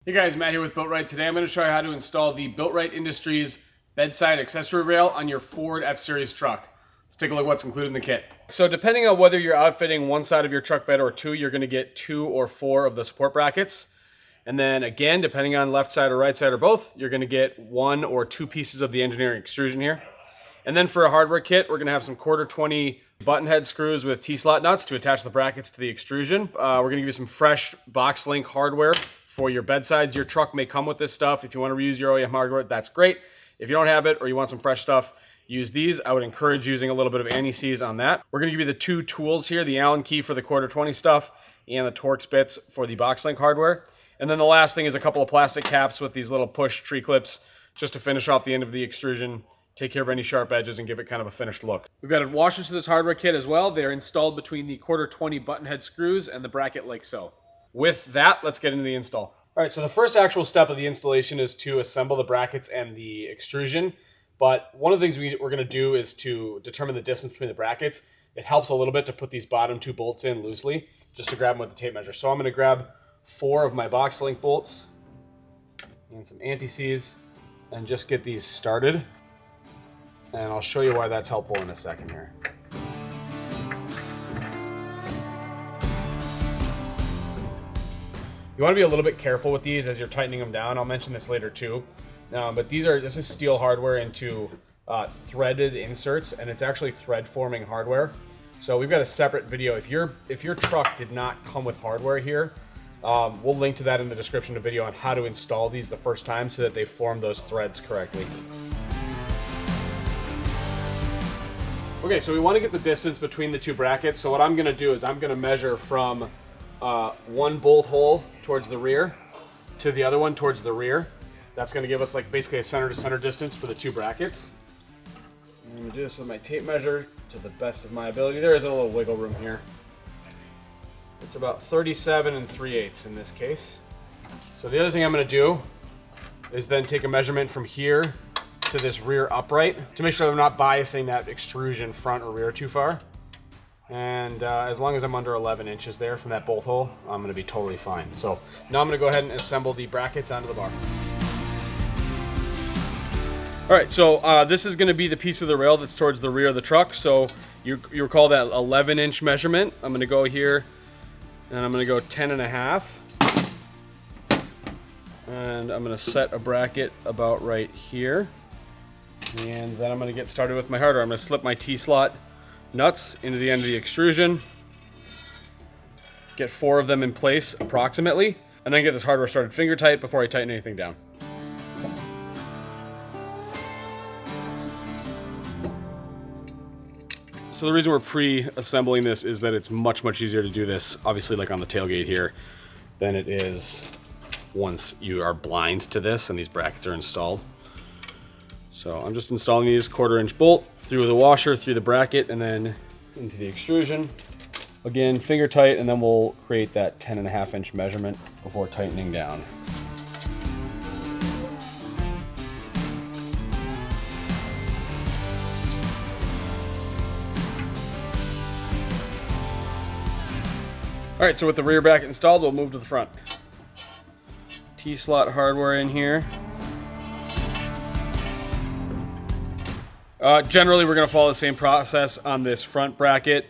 Hey guys, Matt here with BuiltRight. Today I'm going to show you how to install the BuiltRight Industries Bedside Accessory Rail on your Ford F-Series truck. Let's take a look at what's included in the kit. So depending on whether you're outfitting one side of your truck bed or two, you're going to get 2 or 4 of the support brackets. And then again, depending on left side or right side or both, you're going to get 1 or 2 pieces of the engineering extrusion here. And then for a hardware kit, we're going to have some 1/4-20 button head screws with T-slot nuts to attach the brackets to the extrusion. We're going to give you some fresh BoxLink hardware for your bedsides. Your truck may come with this stuff. If you want to reuse your OEM hardware, that's great. If you don't have it or you want some fresh stuff, use these. I would encourage using a little bit of anti-seize on that. We're going to give you the 2 tools here, the Allen key for the 1/4-20 stuff and the TORX bits for the BoxLink hardware. And then the last thing is a couple of plastic caps with these little push tree clips just to finish off the end of the extrusion, take care of any sharp edges, and give it kind of a finished look. We've added washers to this hardware kit as well. They're installed between the 1/4-20 button head screws and the bracket like so. With that, let's get into the install. All right, so the first actual step of the installation is to assemble the brackets and the extrusion. But one of the things we're going to do is to determine the distance between the brackets. It helps a little bit to put these bottom 2 bolts in loosely, just to grab them with the tape measure. So I'm going to grab 4 of my BoxLink bolts and some anti-seize and just get these started. And I'll show you why that's helpful in a second here. You want to be a little bit careful with these as you're tightening them down. I'll mention this later too. But this is steel hardware into threaded inserts, and it's actually thread forming hardware. So we've got a separate video. If your truck did not come with hardware here, we'll link to that in the description of the video on how to install these the first time so that they form those threads correctly. Okay, so we want to get the distance between the 2 brackets. So what I'm going to do is I'm going to measure from one bolt hole towards the rear to the other one towards the rear. That's going to give us like basically a center to center distance for the 2 brackets. I'm going to do this with my tape measure to the best of my ability. There is a little wiggle room here. It's about 37 3/8 in this case. So the other thing I'm going to do is then take a measurement from here to this rear upright to make sure I'm not biasing that extrusion front or rear too far. And as long as I'm under 11 inches there from that bolt hole, I'm going to be totally fine. So now I'm going to go ahead and assemble the brackets onto the bar. All right, so this is going to be the piece of the rail that's towards the rear of the truck. So you recall that 11-inch measurement. I'm going to go here and I'm going to go 10.5. And I'm going to set a bracket about right here. And then I'm going to get started with my hardware. I'm going to slip my T-slot nuts into the end of the extrusion, get 4 of them in place approximately, and then get this hardware started finger tight before I tighten anything down. So the reason we're pre-assembling this is that it's much easier to do this, obviously like on the tailgate here, than it is once you are blind to this and these brackets are installed. So I'm just installing these 1/4-inch bolt through the washer, through the bracket, and then into the extrusion. Again, finger tight, and then we'll create that 10.5-inch measurement before tightening down. All right, so with the rear bracket installed, we'll move to the front. T-slot hardware in here. Generally, we're going to follow the same process on this front bracket.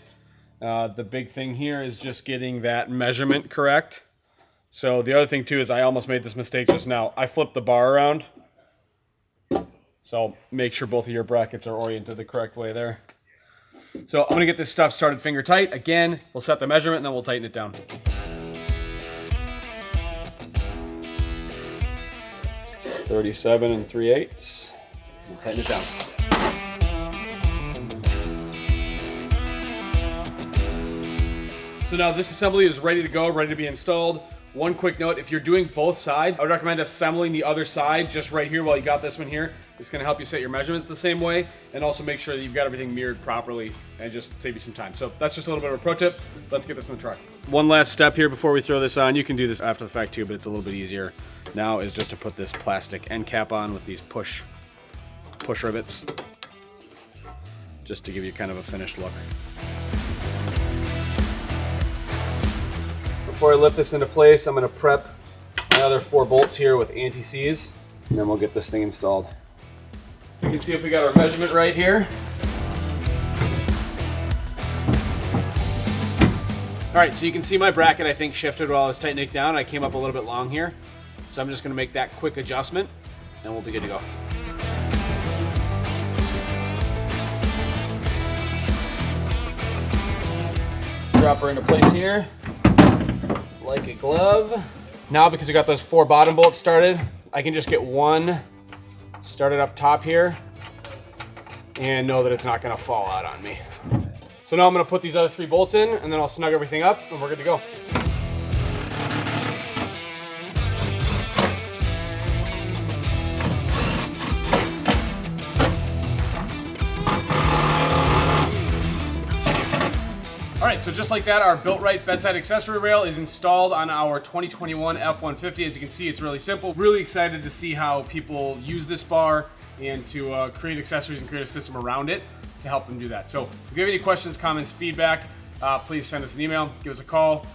The big thing here is just getting that measurement correct. So the other thing too is I almost made this mistake just now. I flipped the bar around. So make sure both of your brackets are oriented the correct way there. So I'm going to get this stuff started finger tight. Again, we'll set the measurement and then we'll tighten it down. 37 3/8. We'll tighten it down. So now this assembly is ready to go, ready to be installed. One quick note, if you're doing both sides, I would recommend assembling the other side just right here while you got this one here. It's going to help you set your measurements the same way and also make sure that you've got everything mirrored properly and just save you some time. So that's just a little bit of a pro tip. Let's get this in the truck. One last step here before we throw this on. You can do this after the fact too, but it's a little bit easier now, is just to put this plastic end cap on with these push rivets, just to give you kind of a finished look. Before I lift this into place, I'm going to prep my other 4 bolts here with anti-seize, and then we'll get this thing installed. You can see if we got our measurement right here. All right, so you can see my bracket, I think, shifted while I was tightening it down. I came up a little bit long here. So I'm just gonna make that quick adjustment and we'll be good to go. Drop her into place here, like a glove. Now, because we got those 4 bottom bolts started, I can just get one started up top here and know that it's not gonna fall out on me. So now I'm gonna put these other 3 bolts in and then I'll snug everything up and we're good to go. All right, so just like that, our BuiltRight Bedside Accessory Rail is installed on our 2021 F-150. As you can see, it's really simple. Really excited to see how people use this bar and to create accessories and create a system around it to help them do that. So if you have any questions, comments, feedback, please send us an email, give us a call,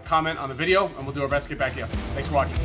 comment on the video, and we'll do our best to get back to you. Thanks for watching.